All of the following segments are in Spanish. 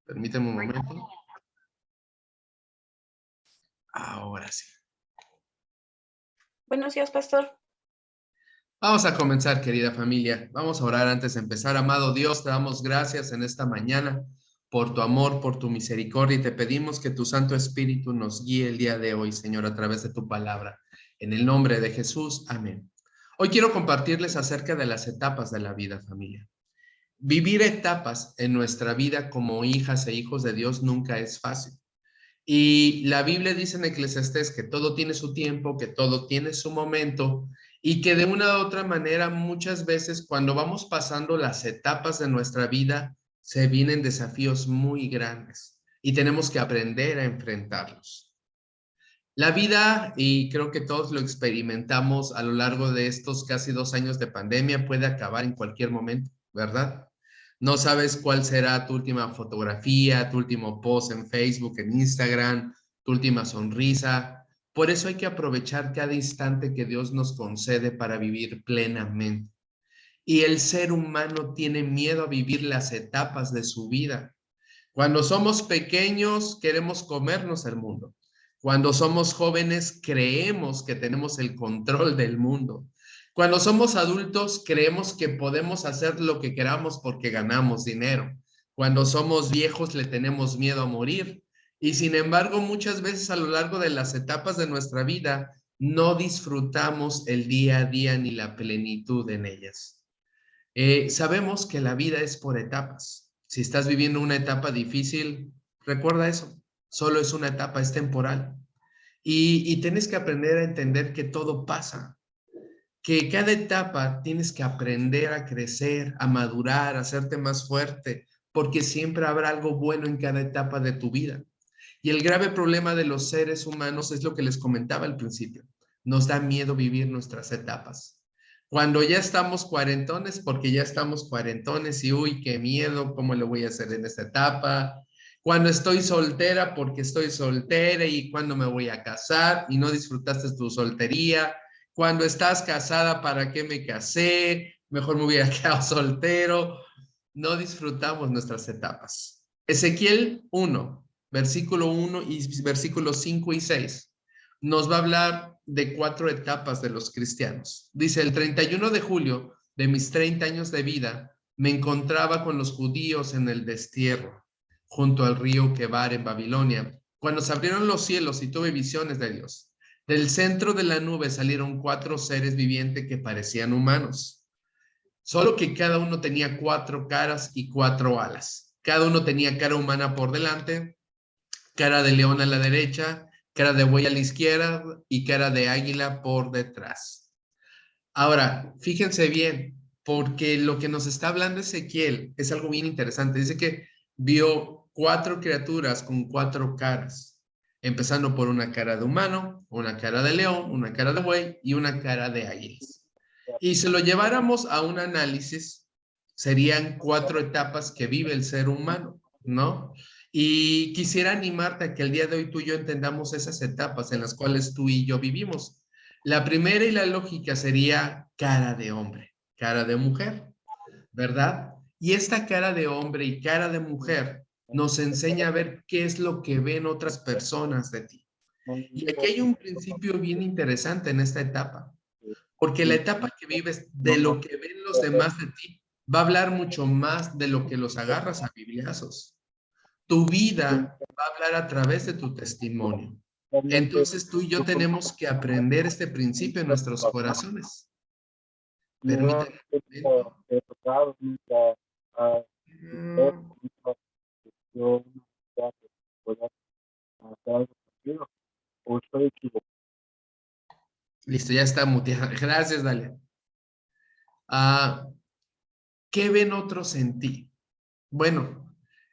Permíteme un momento. Ahora sí. Buenos días, pastor. Vamos a comenzar, querida familia. Vamos a orar antes de empezar. Amado Dios, te damos gracias en esta mañana por tu amor, por tu misericordia, y te pedimos que tu Santo Espíritu nos guíe el día de hoy, Señor, a través de tu palabra. En el nombre de Jesús, amén. Hoy quiero compartirles acerca de las etapas de la vida, familia. Vivir etapas en nuestra vida como hijas e hijos de Dios nunca es fácil. Y la Biblia dice en Eclesiastés que todo tiene su tiempo, que todo tiene su momento, y que de una u otra manera muchas veces cuando vamos pasando las etapas de nuestra vida se vienen desafíos muy grandes y tenemos que aprender a enfrentarlos. La vida, y creo que todos lo experimentamos a lo largo de estos casi 2 años de pandemia, puede acabar en cualquier momento, ¿verdad? No sabes cuál será tu última fotografía, tu último post en Facebook, en Instagram, tu última sonrisa. Por eso hay que aprovechar cada instante que Dios nos concede para vivir plenamente. Y el ser humano tiene miedo a vivir las etapas de su vida. Cuando somos pequeños, queremos comernos el mundo. Cuando somos jóvenes, creemos que tenemos el control del mundo. Cuando somos adultos, creemos que podemos hacer lo que queramos porque ganamos dinero. Cuando somos viejos, le tenemos miedo a morir. Y sin embargo, muchas veces a lo largo de las etapas de nuestra vida, no disfrutamos el día a día ni la plenitud en ellas. Sabemos que la vida es por etapas. Si estás viviendo una etapa difícil, recuerda eso. Solo es una etapa, es temporal. Y tienes que aprender a entender que todo pasa. Que cada etapa tienes que aprender a crecer, a madurar, a hacerte más fuerte, porque siempre habrá algo bueno en cada etapa de tu vida. Y el grave problema de los seres humanos es lo que les comentaba al principio. Nos da miedo vivir nuestras etapas. Cuando ya estamos cuarentones, porque ya estamos cuarentones y uy, qué miedo, ¿cómo lo voy a hacer en esta etapa? Cuando estoy soltera, porque estoy soltera y cuando me voy a casar y no disfrutaste tu soltería. Cuando estás casada, ¿para qué me casé? Mejor me hubiera quedado soltero. No disfrutamos nuestras etapas. Ezequiel 1, versículo 1 y versículos 5 y 6 nos va a hablar de 4 etapas de los cristianos. Dice, el 31 de julio de mis 30 años de vida, me encontraba con los judíos en el destierro, junto al río Quebar en Babilonia, cuando se abrieron los cielos y tuve visiones de Dios. Del centro de la nube salieron 4 seres vivientes que parecían humanos, solo que cada uno tenía 4 caras y 4 alas. Cada uno tenía cara humana por delante, cara de león a la derecha, cara de buey a la izquierda y cara de águila por detrás. Ahora, fíjense bien, porque lo que nos está hablando Ezequiel es algo bien interesante. Dice que vio 4 criaturas con 4 caras, empezando por una cara de humano, una cara de león, una cara de buey y una cara de águilas. Y si lo lleváramos a un análisis, serían 4 etapas que vive el ser humano, ¿no? Y quisiera animarte a que el día de hoy tú y yo entendamos esas etapas en las cuales tú y yo vivimos. La primera y la lógica sería cara de hombre, cara de mujer, ¿verdad? Y esta cara de hombre y cara de mujer nos enseña a ver qué es lo que ven otras personas de ti. Y aquí hay un principio bien interesante en esta etapa, porque la etapa que vives de lo que ven los demás de ti va a hablar mucho más de lo que los agarras a bibliazos. Tu vida va a hablar a través de tu testimonio. Entonces tú y yo tenemos que aprender este principio en nuestros corazones. Permítanme un momento. Listo, ya está muteada. Gracias, Dalia. ¿Qué ven otros en ti? Bueno,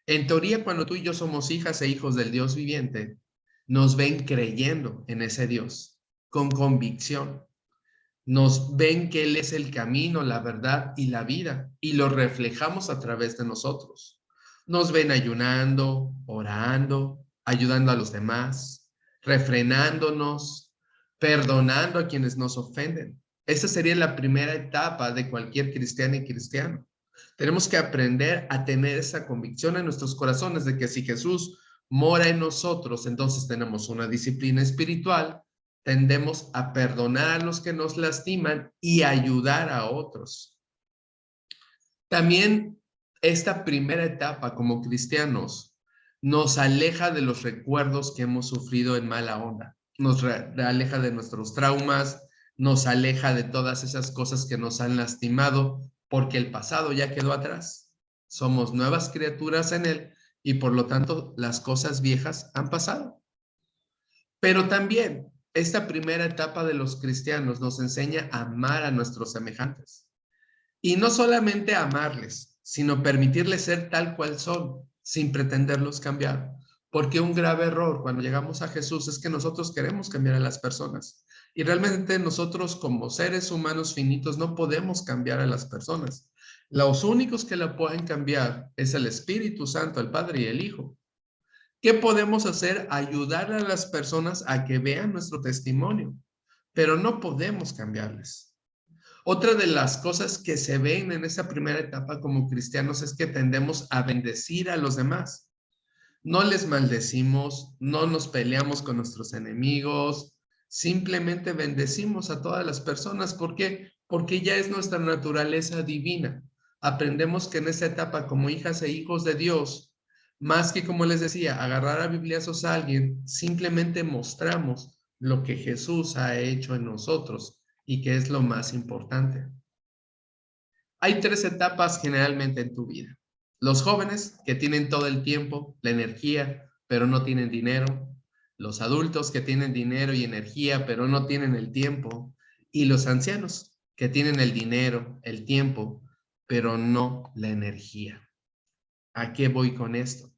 en teoría, cuando tú y yo somos hijas e hijos del Dios viviente, nos ven creyendo en ese Dios, con convicción. Nos ven que Él es el camino, la verdad y la vida, y lo reflejamos a través de nosotros. Nos ven ayunando, orando, ayudando a los demás, refrenándonos, perdonando a quienes nos ofenden. Esa sería la primera etapa de cualquier cristiana y cristiano. Tenemos que aprender a tener esa convicción en nuestros corazones de que si Jesús mora en nosotros, entonces tenemos una disciplina espiritual, tendemos a perdonar a los que nos lastiman y ayudar a otros. También esta primera etapa como cristianos nos aleja de los recuerdos que hemos sufrido en mala onda, nos aleja de nuestros traumas, nos aleja de todas esas cosas que nos han lastimado, porque el pasado ya quedó atrás. Somos nuevas criaturas en él y por lo tanto las cosas viejas han pasado. Pero también esta primera etapa de los cristianos nos enseña a amar a nuestros semejantes. Y no solamente amarles, sino permitirles ser tal cual son, sin pretenderlos cambiar. Porque un grave error cuando llegamos a Jesús es que nosotros queremos cambiar a las personas. Y realmente nosotros como seres humanos finitos no podemos cambiar a las personas. Los únicos que la pueden cambiar es el Espíritu Santo, el Padre y el Hijo. ¿Qué podemos hacer? Ayudar a las personas a que vean nuestro testimonio, pero no podemos cambiarles. Otra de las cosas que se ven en esa primera etapa como cristianos es que tendemos a bendecir a los demás. No les maldecimos, no nos peleamos con nuestros enemigos, simplemente bendecimos a todas las personas. ¿Por qué? Porque ya es nuestra naturaleza divina. Aprendemos que en esta etapa como hijas e hijos de Dios, más que como les decía, agarrar a bibliazos a alguien, simplemente mostramos lo que Jesús ha hecho en nosotros y que es lo más importante. Hay tres etapas generalmente en tu vida. Los jóvenes que tienen todo el tiempo, la energía, pero no tienen dinero. Los adultos que tienen dinero y energía, pero no tienen el tiempo. Y los ancianos que tienen el dinero, el tiempo, pero no la energía. ¿A qué voy con esto?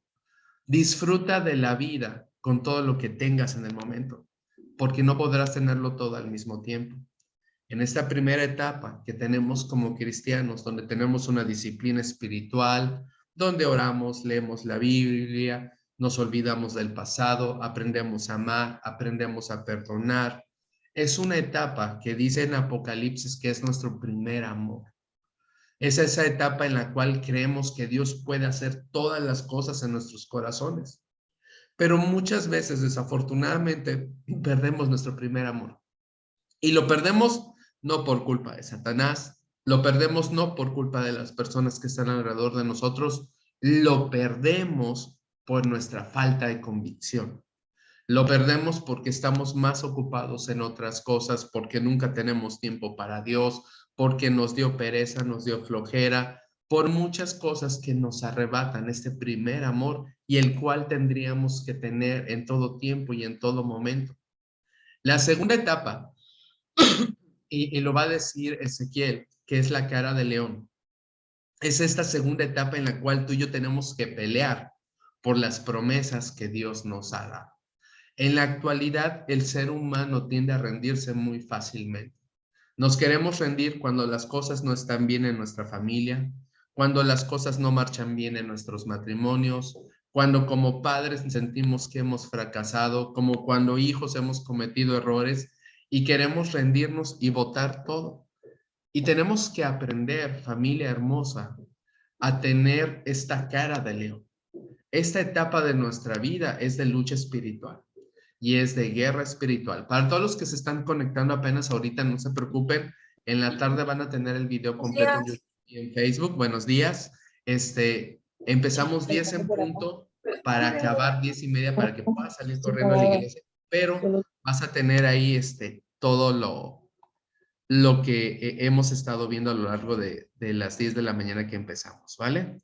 Disfruta de la vida con todo lo que tengas en el momento, porque no podrás tenerlo todo al mismo tiempo. En esta primera etapa que tenemos como cristianos, donde tenemos una disciplina espiritual, donde oramos, leemos la Biblia, nos olvidamos del pasado, aprendemos a amar, aprendemos a perdonar. Es una etapa que dice en Apocalipsis que es nuestro primer amor. Es esa etapa en la cual creemos que Dios puede hacer todas las cosas en nuestros corazones. Pero muchas veces, desafortunadamente, perdemos nuestro primer amor. Y lo perdemos no por culpa de Satanás, lo perdemos no por culpa de las personas que están alrededor de nosotros, lo perdemos por nuestra falta de convicción. Lo perdemos porque estamos más ocupados en otras cosas, porque nunca tenemos tiempo para Dios, porque nos dio pereza, nos dio flojera, por muchas cosas que nos arrebatan este primer amor y el cual tendríamos que tener en todo tiempo y en todo momento. La segunda etapa y lo va a decir Ezequiel, que es la cara de león. Es esta segunda etapa en la cual tú y yo tenemos que pelear por las promesas que Dios nos ha dado. En la actualidad, el ser humano tiende a rendirse muy fácilmente. Nos queremos rendir cuando las cosas no están bien en nuestra familia, cuando las cosas no marchan bien en nuestros matrimonios, cuando como padres sentimos que hemos fracasado, como cuando hijos hemos cometido errores y queremos rendirnos y botar todo. Y tenemos que aprender, familia hermosa, a tener esta cara de león. Esta etapa de nuestra vida es de lucha espiritual y es de guerra espiritual. Para todos los que se están conectando apenas ahorita, no se preocupen. En la tarde van a tener el video completo en YouTube y en Facebook. Buenos días. Empezamos 10 en punto para acabar 10:30 para que puedas salir corriendo a la iglesia, pero vas a tener ahí todo lo que hemos estado viendo a lo largo de las 10 de la mañana que empezamos, ¿vale?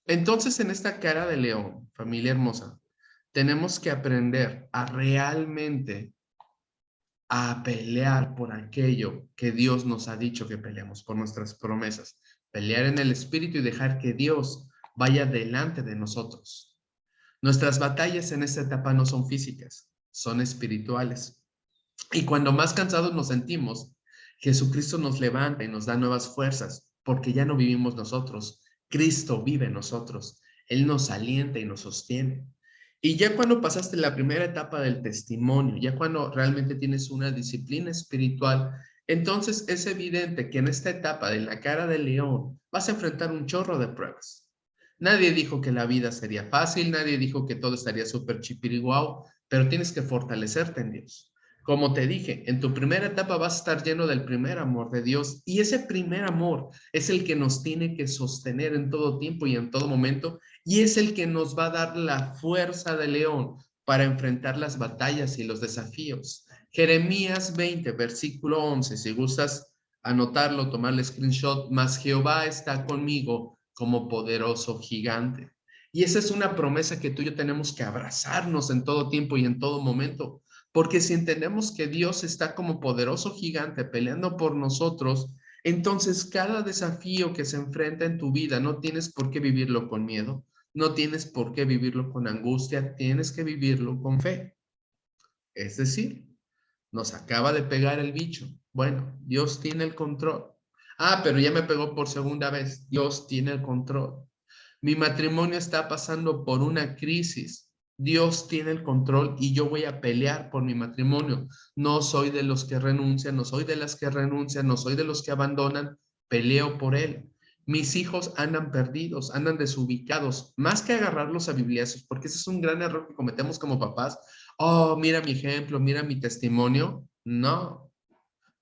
Entonces, en esta cara de león, familia hermosa, tenemos que aprender a realmente a pelear por aquello que Dios nos ha dicho que peleamos, por nuestras promesas. Pelear en el espíritu y dejar que Dios vaya delante de nosotros. Nuestras batallas en esta etapa no son físicas, son espirituales. Y cuando más cansados nos sentimos, Jesucristo nos levanta y nos da nuevas fuerzas, porque ya no vivimos nosotros, Cristo vive en nosotros. Él nos alienta y nos sostiene. Y ya cuando pasaste la primera etapa del testimonio, ya cuando realmente tienes una disciplina espiritual, Entonces es evidente que en esta etapa de la cara del león vas a enfrentar un chorro de pruebas. Nadie dijo que la vida sería fácil, nadie dijo que todo estaría súper chipiriguau, pero tienes que fortalecerte en Dios. Como te dije, en tu primera etapa vas a estar lleno del primer amor de Dios y ese primer amor es el que nos tiene que sostener en todo tiempo y en todo momento y es el que nos va a dar la fuerza de león para enfrentar las batallas y los desafíos. Jeremías 20, versículo 11, si gustas anotarlo, tomarle screenshot, mas Jehová está conmigo como poderoso gigante. Y esa es una promesa que tú y yo tenemos que abrazarnos en todo tiempo y en todo momento, porque si entendemos que Dios está como poderoso gigante peleando por nosotros, entonces cada desafío que se enfrenta en tu vida no tienes por qué vivirlo con miedo, no tienes por qué vivirlo con angustia, tienes que vivirlo con fe. Es decir, nos acaba de pegar el bicho. Bueno, Dios tiene el control. Ah, pero ya me pegó por segunda vez. Dios tiene el control. Mi matrimonio está pasando por una crisis. Dios tiene el control y yo voy a pelear por mi matrimonio. No soy de los que renuncian, no soy de las que renuncian, no soy de los que abandonan. Peleo por él. Mis hijos andan perdidos, andan desubicados. Más que agarrarlos a bibliazos, porque ese es un gran error que cometemos como papás. Oh, mira mi ejemplo, mira mi testimonio. No,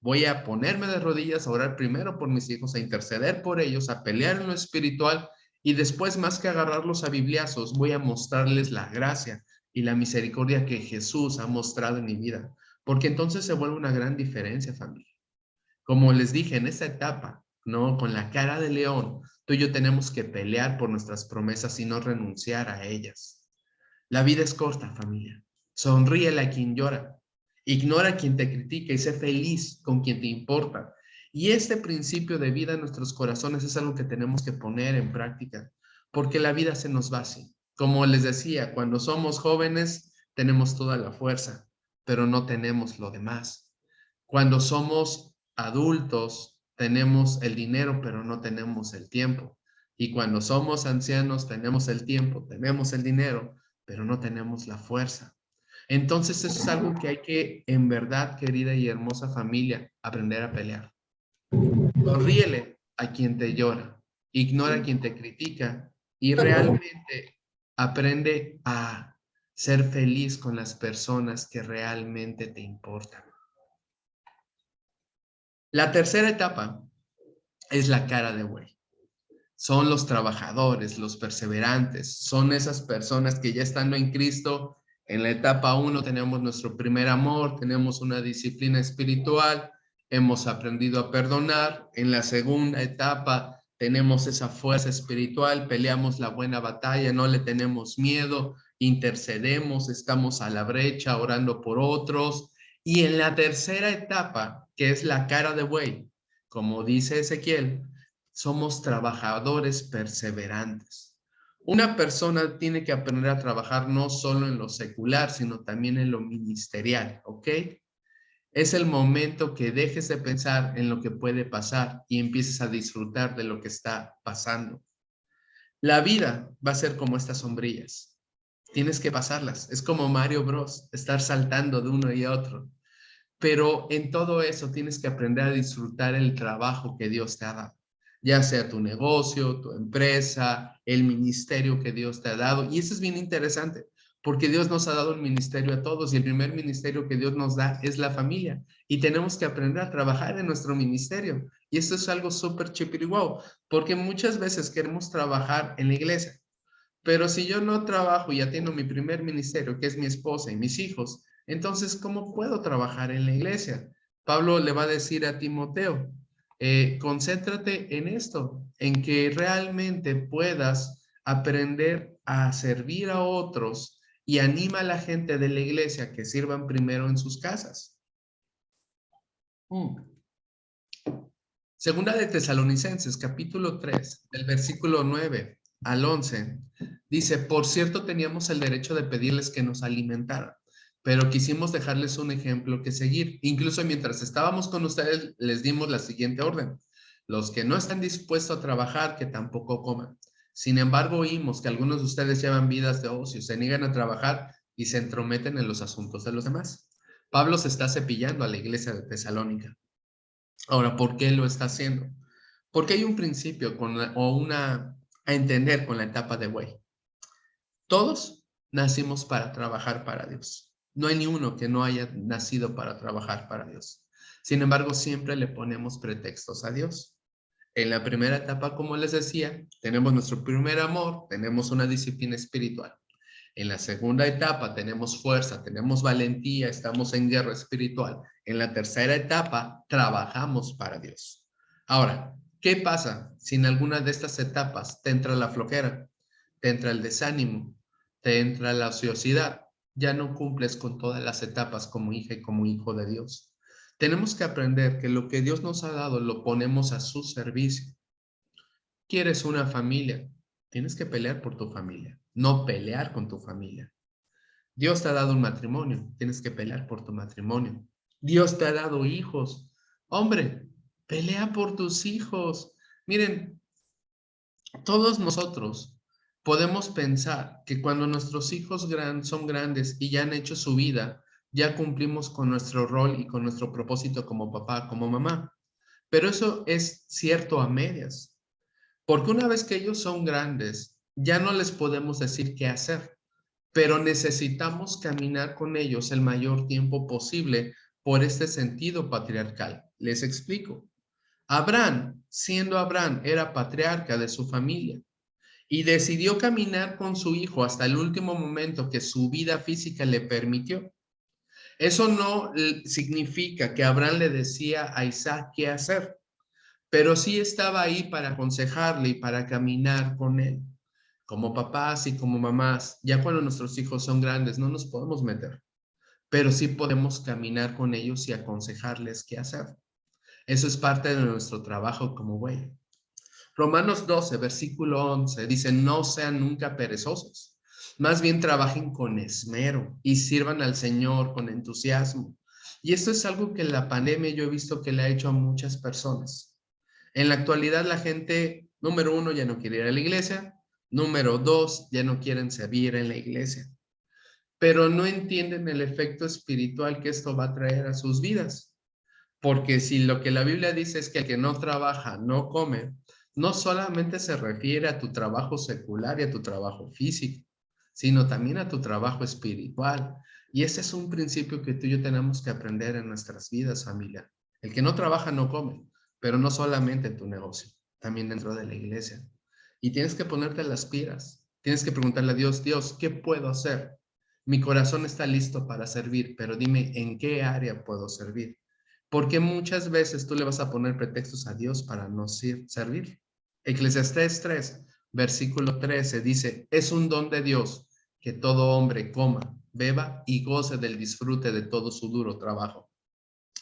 voy a ponerme de rodillas a orar primero por mis hijos, a interceder por ellos, a pelear en lo espiritual y después, más que agarrarlos a bibliazos, voy a mostrarles la gracia y la misericordia que Jesús ha mostrado en mi vida. Porque entonces se vuelve una gran diferencia, familia. Como les dije, en esta etapa, ¿no? Con la cara de león, tú y yo tenemos que pelear por nuestras promesas y no renunciar a ellas. La vida es corta, familia. Sonríele a quien llora. Ignora a quien te critica y sé feliz con quien te importa. Y este principio de vida en nuestros corazones es algo que tenemos que poner en práctica, porque la vida se nos va así. Como les decía, cuando somos jóvenes tenemos toda la fuerza, pero no tenemos lo demás. Cuando somos adultos tenemos el dinero, pero no tenemos el tiempo. Y cuando somos ancianos tenemos el tiempo, tenemos el dinero, pero no tenemos la fuerza. Entonces eso es algo que hay que, en verdad, querida y hermosa familia, aprender a pelear. Sonríele a quien te llora, ignora a quien te critica y realmente aprende a ser feliz con las personas que realmente te importan. La tercera etapa es la cara de buey. Son los trabajadores, los perseverantes, son esas personas que ya estando en Cristo, en la etapa 1 tenemos nuestro primer amor, tenemos una disciplina espiritual, hemos aprendido a perdonar, en la segunda etapa tenemos esa fuerza espiritual, peleamos la buena batalla, no le tenemos miedo, intercedemos, estamos a la brecha orando por otros, y en la tercera etapa, que es la cara de buey, como dice Ezequiel, somos trabajadores perseverantes. Una persona tiene que aprender a trabajar no solo en lo secular, sino también en lo ministerial, ¿ok? Es el momento que dejes de pensar en lo que puede pasar y empieces a disfrutar de lo que está pasando. La vida va a ser como estas sombrillas. Tienes que pasarlas. Es como Mario Bros, estar saltando de uno y otro. Pero en todo eso tienes que aprender a disfrutar el trabajo que Dios te ha dado, ya sea tu negocio, tu empresa, el ministerio que Dios te ha dado. Y eso es bien interesante, porque Dios nos ha dado el ministerio a todos y el primer ministerio que Dios nos da es la familia. Y tenemos que aprender a trabajar en nuestro ministerio. Y esto es algo súper chipiriguau, porque muchas veces queremos trabajar en la iglesia. Pero si yo no trabajo y atiendo mi primer ministerio, que es mi esposa y mis hijos, entonces, ¿cómo puedo trabajar en la iglesia? Pablo le va a decir a Timoteo, concéntrate en esto, en que realmente puedas aprender a servir a otros y anima a la gente de la iglesia que sirvan primero en sus casas. Segunda de Tesalonicenses, capítulo 3, del versículo 9 al 11, dice, por cierto, teníamos el derecho de pedirles que nos alimentaran, pero quisimos dejarles un ejemplo que seguir. Incluso mientras estábamos con ustedes, les dimos la siguiente orden. Los que no están dispuestos a trabajar, que tampoco coman. Sin embargo, oímos que algunos de ustedes llevan vidas de ocio, se niegan a trabajar y se entrometen en los asuntos de los demás. Pablo se está cepillando a la iglesia de Tesalónica. Ahora, ¿por qué lo está haciendo? Porque hay un principio a entender con la etapa de buey. Todos nacimos para trabajar para Dios. No hay ni uno que no haya nacido para trabajar para Dios. Sin embargo, siempre le ponemos pretextos a Dios. En la primera etapa, como les decía, tenemos nuestro primer amor, tenemos una disciplina espiritual. En la segunda etapa tenemos fuerza, tenemos valentía, estamos en guerra espiritual. En la tercera etapa trabajamos para Dios. Ahora, ¿qué pasa si en alguna de estas etapas te entra la flojera, te entra el desánimo, te entra la ociosidad? Ya no cumples con todas las etapas como hija y como hijo de Dios. Tenemos que aprender que lo que Dios nos ha dado lo ponemos a su servicio. ¿Quieres una familia? Tienes que pelear por tu familia, no pelear con tu familia. Dios te ha dado un matrimonio, tienes que pelear por tu matrimonio. Dios te ha dado hijos. Hombre, pelea por tus hijos. Miren, todos nosotros podemos pensar que cuando nuestros hijos son grandes y ya han hecho su vida, ya cumplimos con nuestro rol y con nuestro propósito como papá, como mamá. Pero eso es cierto a medias. Porque una vez que ellos son grandes, ya no les podemos decir qué hacer, pero necesitamos caminar con ellos el mayor tiempo posible por este sentido patriarcal. Les explico. Abraham, siendo Abraham, era patriarca de su familia y decidió caminar con su hijo hasta el último momento que su vida física le permitió. Eso no significa que Abraham le decía a Isaac qué hacer, pero sí estaba ahí para aconsejarle y para caminar con él. Como papás y como mamás, ya cuando nuestros hijos son grandes, no nos podemos meter, pero sí podemos caminar con ellos y aconsejarles qué hacer. Eso es parte de nuestro trabajo como güey. Romanos 12, versículo 11, dice, no sean nunca perezosos, más bien trabajen con esmero y sirvan al Señor con entusiasmo. Y esto es algo que la pandemia yo he visto que le ha hecho a muchas personas. En la actualidad la gente, número uno, ya no quiere ir a la iglesia, número dos, ya no quieren servir en la iglesia, pero no entienden el efecto espiritual que esto va a traer a sus vidas. Porque si lo que la Biblia dice es que el que no trabaja no come, no solamente se refiere a tu trabajo secular y a tu trabajo físico, sino también a tu trabajo espiritual. Y ese es un principio que tú y yo tenemos que aprender en nuestras vidas, familia. El que no trabaja no come, pero no solamente en tu negocio, también dentro de la iglesia. Y tienes que ponerte las pilas. Tienes que preguntarle a Dios, Dios, ¿qué puedo hacer? Mi corazón está listo para servir, pero dime en qué área puedo servir. Porque muchas veces tú le vas a poner pretextos a Dios para no servir. Eclesiastés 3, versículo 13 dice, es un don de Dios que todo hombre coma, beba y goce del disfrute de todo su duro trabajo.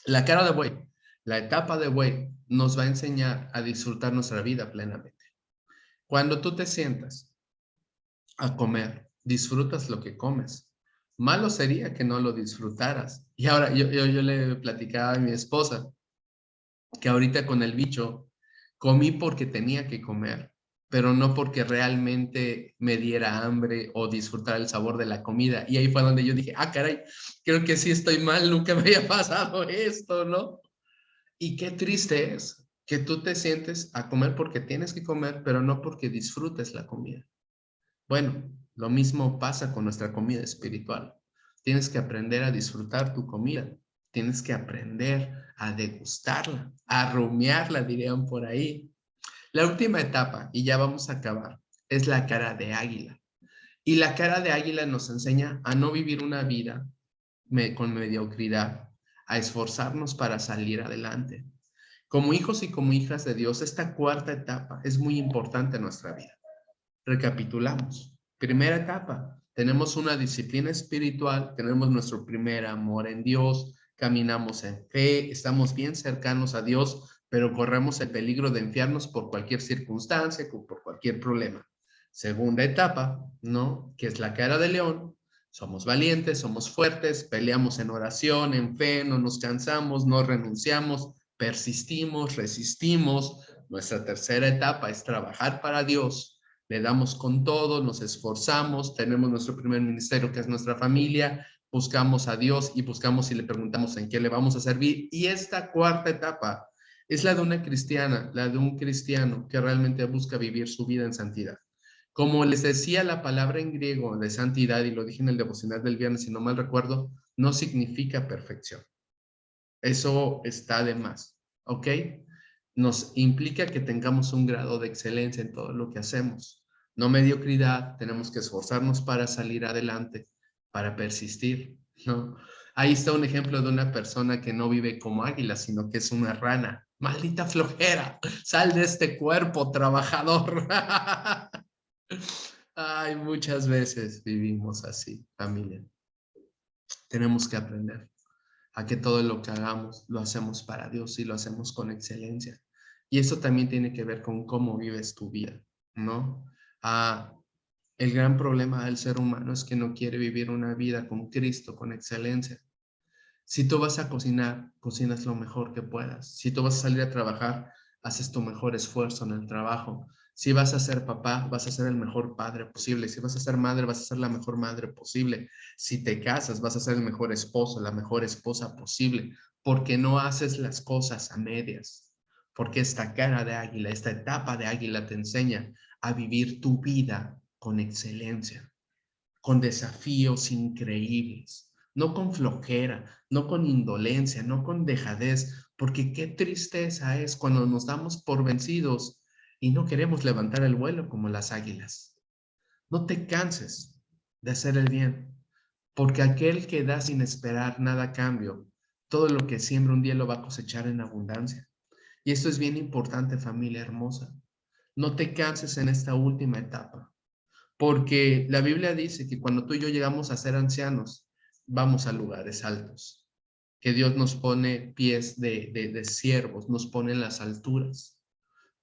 La cara de buey, la etapa de buey nos va a enseñar a disfrutar nuestra vida plenamente. Cuando tú te sientas a comer, disfrutas lo que comes. Malo sería que no lo disfrutaras. Y ahora yo le platicaba a mi esposa que ahorita con el bicho comí porque tenía que comer, pero no porque realmente me diera hambre o disfrutar el sabor de la comida. Y ahí fue donde yo dije, ah, caray, creo que sí estoy mal, nunca me había pasado esto, ¿no? Y qué triste es que tú te sientes a comer porque tienes que comer, pero no porque disfrutes la comida. Bueno, lo mismo pasa con nuestra comida espiritual. Tienes que aprender a disfrutar tu comida. Tienes que aprender a degustarla, a rumiarla, dirían por ahí. La última etapa, y ya vamos a acabar, es la cara de águila. Y la cara de águila nos enseña a no vivir una vida con mediocridad, a esforzarnos para salir adelante. Como hijos y como hijas de Dios, esta cuarta etapa es muy importante en nuestra vida. Recapitulamos. Primera etapa, tenemos una disciplina espiritual, tenemos nuestro primer amor en Dios, caminamos en fe, estamos bien cercanos a Dios, pero corremos el peligro de enfiarnos por cualquier circunstancia, por cualquier problema. Segunda etapa, ¿no? Que es la cara de león. Somos valientes, somos fuertes, peleamos en oración, en fe, no nos cansamos, no renunciamos, persistimos, resistimos. Nuestra tercera etapa es trabajar para Dios, le damos con todo, nos esforzamos, tenemos nuestro primer ministerio que es nuestra familia, buscamos a Dios y buscamos y le preguntamos en qué le vamos a servir. Y esta cuarta etapa Es la de una cristiana, la de un cristiano que realmente busca vivir su vida en santidad. Como les decía, la palabra en griego de santidad, y lo dije en el devocional del viernes, si no mal recuerdo, no significa perfección. Eso está de más, ¿ok? Nos implica que tengamos un grado de excelencia en todo lo que hacemos. No mediocridad, tenemos que esforzarnos para salir adelante, para persistir, ¿no? Ahí está un ejemplo de una persona que no vive como águila, sino que es una rana. Maldita flojera, sal de este cuerpo trabajador. Ay, muchas veces vivimos así, familia. Tenemos que aprender a que todo lo que hagamos lo hacemos para Dios y lo hacemos con excelencia. Y eso también tiene que ver con cómo vives tu vida, ¿no? Ah, el gran problema del ser humano es que no quiere vivir una vida con Cristo, con excelencia. Si tú vas a cocinar, cocinas lo mejor que puedas. Si tú vas a salir a trabajar, haces tu mejor esfuerzo en el trabajo. Si vas a ser papá, vas a ser el mejor padre posible. Si vas a ser madre, vas a ser la mejor madre posible. Si te casas, vas a ser el mejor esposo, la mejor esposa posible. Porque no haces las cosas a medias. Porque esta cara de águila, esta etapa de águila te enseña a vivir tu vida con excelencia, con desafíos increíbles, no con flojera, no con indolencia, no con dejadez, porque qué tristeza es cuando nos damos por vencidos y no queremos levantar el vuelo como las águilas. No te canses de hacer el bien, porque aquel que da sin esperar nada a cambio, todo lo que siembra un día lo va a cosechar en abundancia. Y esto es bien importante, familia hermosa. No te canses en esta última etapa. Porque la Biblia dice que cuando tú y yo llegamos a ser ancianos, vamos a lugares altos, que Dios nos pone pies de siervos, nos pone en las alturas.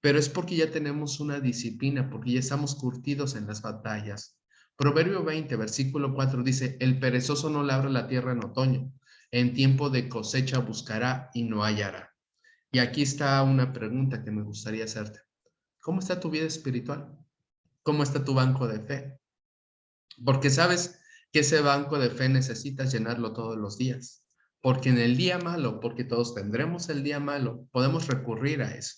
Pero es porque ya tenemos una disciplina, porque ya estamos curtidos en las batallas. Proverbio 20, versículo 4 dice, el perezoso no labra la tierra en otoño, en tiempo de cosecha buscará y no hallará. Y aquí está una pregunta que me gustaría hacerte. ¿Cómo está tu vida espiritual? ¿Cómo está tu banco de fe? Porque sabes que ese banco de fe necesitas llenarlo todos los días. Porque en el día malo, porque todos tendremos el día malo, podemos recurrir a eso.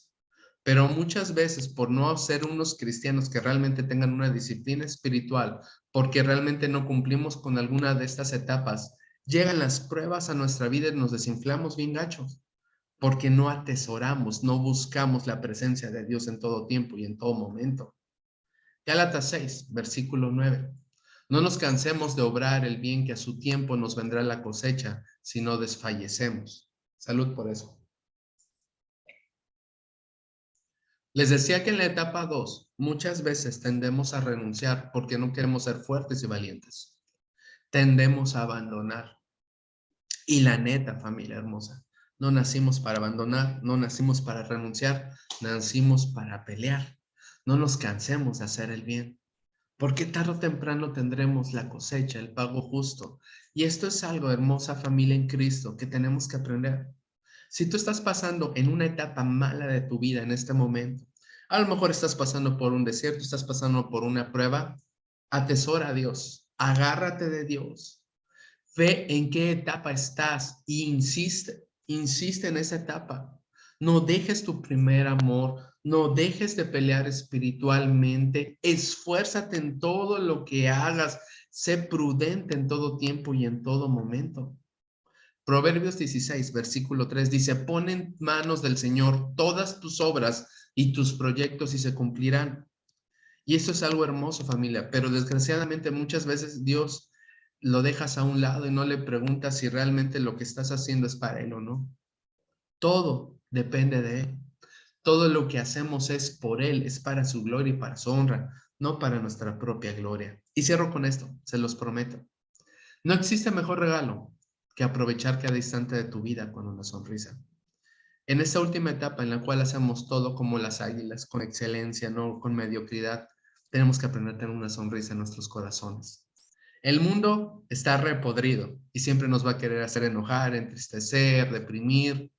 Pero muchas veces por no ser unos cristianos que realmente tengan una disciplina espiritual, porque realmente no cumplimos con alguna de estas etapas, llegan las pruebas a nuestra vida y nos desinflamos bien gachos, porque no atesoramos, no buscamos la presencia de Dios en todo tiempo y en todo momento. Gálatas 6, versículo 9. No nos cansemos de obrar el bien, que a su tiempo nos vendrá la cosecha si no desfallecemos. Salud por eso. Les decía que en la etapa 2 muchas veces tendemos a renunciar porque no queremos ser fuertes y valientes. Tendemos a abandonar. Y la neta, familia hermosa, no nacimos para abandonar, no nacimos para renunciar, nacimos para pelear. No nos cansemos de hacer el bien, porque tarde o temprano tendremos la cosecha, el pago justo. Y esto es algo, hermosa familia en Cristo, que tenemos que aprender. Si tú estás pasando en una etapa mala de tu vida en este momento, a lo mejor estás pasando por un desierto, estás pasando por una prueba, atesora a Dios, agárrate de Dios, ve en qué etapa estás e insiste en esa etapa. No dejes tu primer amor, no dejes de pelear espiritualmente, esfuérzate en todo lo que hagas, sé prudente en todo tiempo y en todo momento. Proverbios 16, versículo 3 dice, pon en manos del Señor todas tus obras y tus proyectos y se cumplirán. Y eso es algo hermoso, familia, pero desgraciadamente muchas veces Dios lo dejas a un lado y no le preguntas si realmente lo que estás haciendo es para Él o no. Todo depende de Él. Todo lo que hacemos es por Él, es para su gloria y para su honra, no para nuestra propia gloria. Y cierro con esto, se los prometo. No existe mejor regalo que aprovechar cada instante de tu vida con una sonrisa. En esta última etapa en la cual hacemos todo como las águilas, con excelencia, no con mediocridad, tenemos que aprender a tener una sonrisa en nuestros corazones. El mundo está repodrido y siempre nos va a querer hacer enojar, entristecer, deprimir.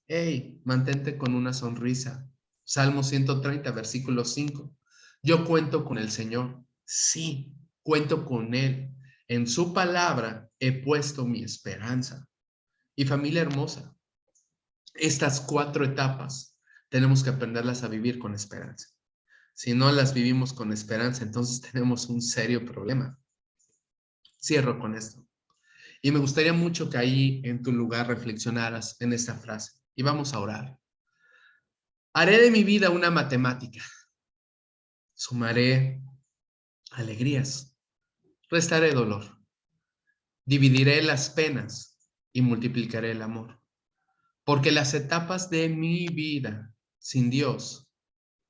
Hey, mantente con una sonrisa. Salmo 130, versículo 5. Yo cuento con el Señor. Sí, cuento con Él. En su palabra he puesto mi esperanza. Y familia hermosa, Estas 4 etapas tenemos que aprenderlas a vivir con esperanza. Si no las vivimos con esperanza, entonces tenemos un serio problema. Cierro con esto. Y me gustaría mucho que ahí en tu lugar reflexionaras en esta frase. Y vamos a orar. Haré de mi vida una matemática. Sumaré alegrías. Restaré dolor. Dividiré las penas y multiplicaré el amor. Porque las etapas de mi vida sin Dios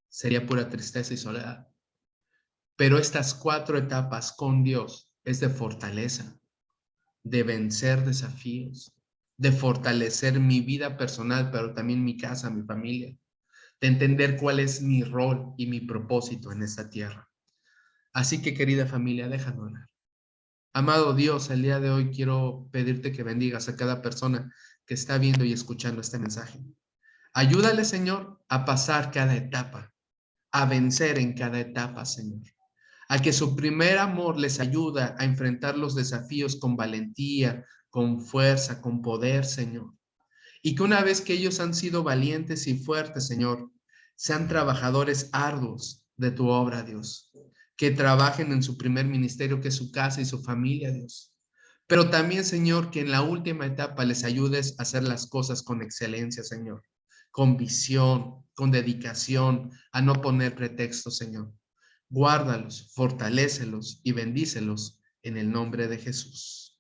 sería pura tristeza y soledad. Pero estas 4 etapas con Dios es de fortaleza, de vencer desafíos, de fortalecer mi vida personal, pero también mi casa, mi familia, de entender cuál es mi rol y mi propósito en esta tierra. Así que, querida familia, déjanos orar. Amado Dios, el día de hoy quiero pedirte que bendigas a cada persona que está viendo y escuchando este mensaje. Ayúdale, Señor, a pasar cada etapa, a vencer en cada etapa, Señor. A que su primer amor les ayuda a enfrentar los desafíos con valentía, con fuerza, con poder, Señor. Y que una vez que ellos han sido valientes y fuertes, Señor, sean trabajadores arduos de tu obra, Dios. Que trabajen en su primer ministerio, que es su casa y su familia, Dios. Pero también, Señor, que en la última etapa les ayudes a hacer las cosas con excelencia, Señor. Con visión, con dedicación, a no poner pretextos, Señor. Guárdalos, fortalécelos y bendícelos en el nombre de Jesús.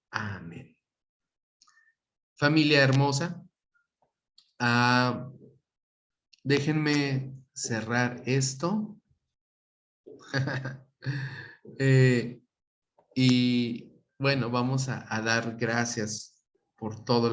Amén. Familia hermosa, déjenme cerrar esto. Y bueno, vamos a dar gracias por todo